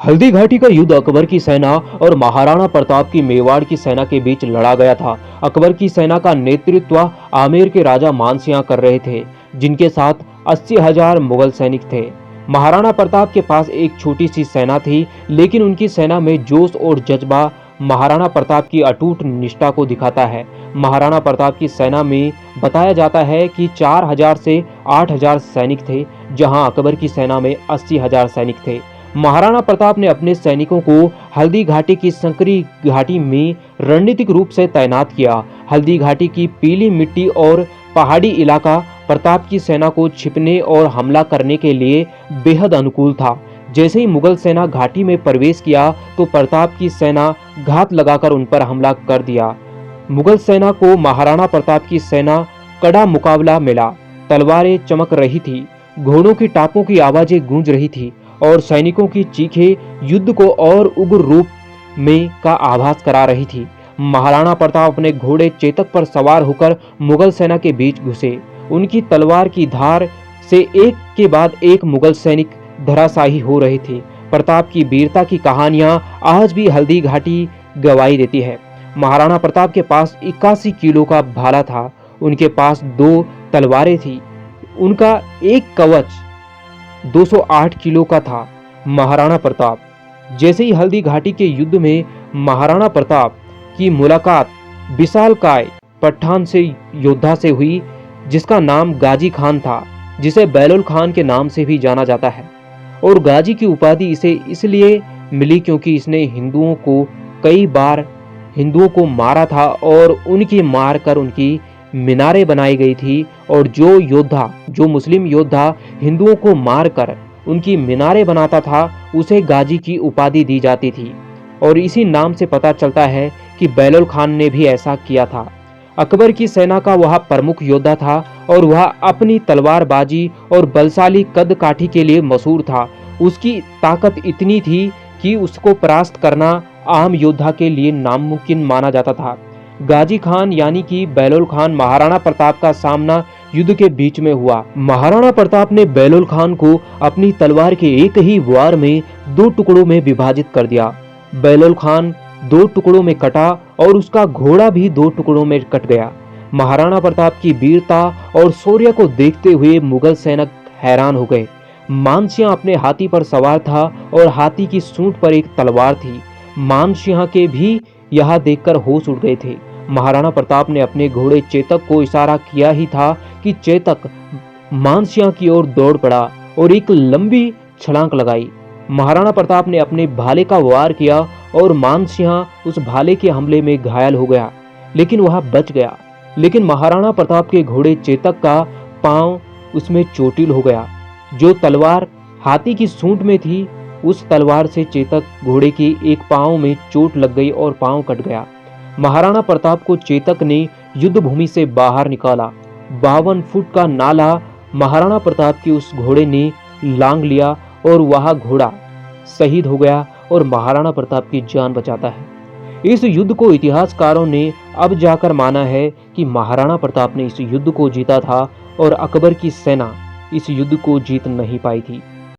हल्दी घाटी का युद्ध अकबर की सेना और महाराणा प्रताप की मेवाड़ की सेना के बीच लड़ा गया था। अकबर की सेना का नेतृत्व आमेर के राजा मानसिंह कर रहे थे, जिनके साथ 80,000 मुगल सैनिक थे। महाराणा प्रताप के पास एक छोटी सी सेना थी, लेकिन उनकी सेना में जोश और जज्बा महाराणा प्रताप की अटूट निष्ठा को दिखाता है। महाराणा प्रताप की सेना में बताया जाता है कि 4,000 से 8,000 सैनिक थे, जहां अकबर की सेना में 80,000 सैनिक थे। महाराणा प्रताप ने अपने सैनिकों को हल्दी घाटी की संकरी घाटी में रणनीतिक रूप से तैनात किया। हल्दी घाटी की पीली मिट्टी और पहाड़ी इलाका प्रताप की सेना को छिपने और हमला करने के लिए बेहद अनुकूल था। जैसे ही मुगल सेना घाटी में प्रवेश किया तो प्रताप की सेना घात लगाकर उन पर हमला कर दिया। मुगल सेना को महाराणा प्रताप की सेना कड़ा मुकाबला मिला। तलवारें चमक रही थी, घोड़ों की टापों की आवाजें गूंज रही थी और सैनिकों की चीखें युद्ध को और उग्र रूप में का आभास करा रही थी। महाराणा प्रताप अपने घोड़े चेतक पर सवार होकर मुगल सेना के बीच घुसे। उनकी तलवार की धार से एक के बाद एक मुगल सैनिक धराशायी हो रहे थे। प्रताप की वीरता की कहानियां आज भी हल्दी घाटी गवाही देती है। महाराणा प्रताप के पास 81 किलो का भाला था। उनके पास 2 तलवारें थी। उनका एक कवच 208 किलो का था। महाराणा प्रताप जैसे ही हल्दी घाटी के युद्ध में महाराणा प्रताप की मुलाकात विशालकाय पठान से योद्धा से हुई, जिसका नाम गाजी खान था, जिसे बैलोल खान के नाम से भी जाना जाता है। और गाजी की उपाधि इसे इसलिए मिली क्योंकि इसने कई बार हिंदुओं को मारा था और उनकी मार कर उनकी मीनारें बनाई गई थी। और जो मुस्लिम योद्धा हिंदुओं को मारकर उनकी मीनारें बनाता था, उसे गाजी की उपाधि दी जाती थी। और इसी नाम से पता चलता है कि बैलोल खान ने भी ऐसा किया था। अकबर की सेना का वह प्रमुख योद्धा था और वह अपनी तलवारबाजी और बलशाली कद काठी के लिए मशहूर था। उसकी ताकत इतनी थी कि उसको परास्त करना आम योद्धा के लिए नामुमकिन माना जाता था। गाजी खान यानी कि बैलोल खान महाराणा प्रताप का सामना युद्ध के बीच में हुआ। महाराणा प्रताप ने बैलोल खान को अपनी तलवार के एक ही वार में 2 टुकड़ों में विभाजित कर दिया। बैलोल खान 2 टुकड़ों में कटा और उसका घोड़ा भी 2 टुकड़ों में कट गया। महाराणा प्रताप की वीरता और शौर्य को देखते हुए मुगल सैनिक हैरान हो गए। मानसिंह अपने हाथी पर सवार था और हाथी की सूंड पर एक तलवार थी। मानसिंह के भी यह देखकर होश उड़ गए थे। महाराणा प्रताप ने अपने घोड़े चेतक को इशारा किया ही था कि चेतक मानसिंह की ओर दौड़ पड़ा और एक लंबी छलांग लगाई। महाराणा प्रताप ने अपने भाले का वार किया और मानसिंह उस भाले के हमले में घायल हो गया, लेकिन वह बच गया। लेकिन महाराणा प्रताप के घोड़े चेतक का पांव उसमें चोटिल हो गया। जो तलवार हाथी की सूंड में थी, उस तलवार से चेतक घोड़े के एक पांव में चोट लग गई और पांव कट गया। महाराणा प्रताप को चेतक ने युद्ध भूमि से बाहर निकाला। 52 फुट का नाला महाराणा प्रताप के उस घोड़े ने लांग लिया और वह घोड़ा शहीद हो गया और महाराणा प्रताप की जान बचाता है। इस युद्ध को इतिहासकारों ने अब जाकर माना है कि महाराणा प्रताप ने इस युद्ध को जीता था और अकबर की सेना इस युद्ध को जीत नहीं पाई थी।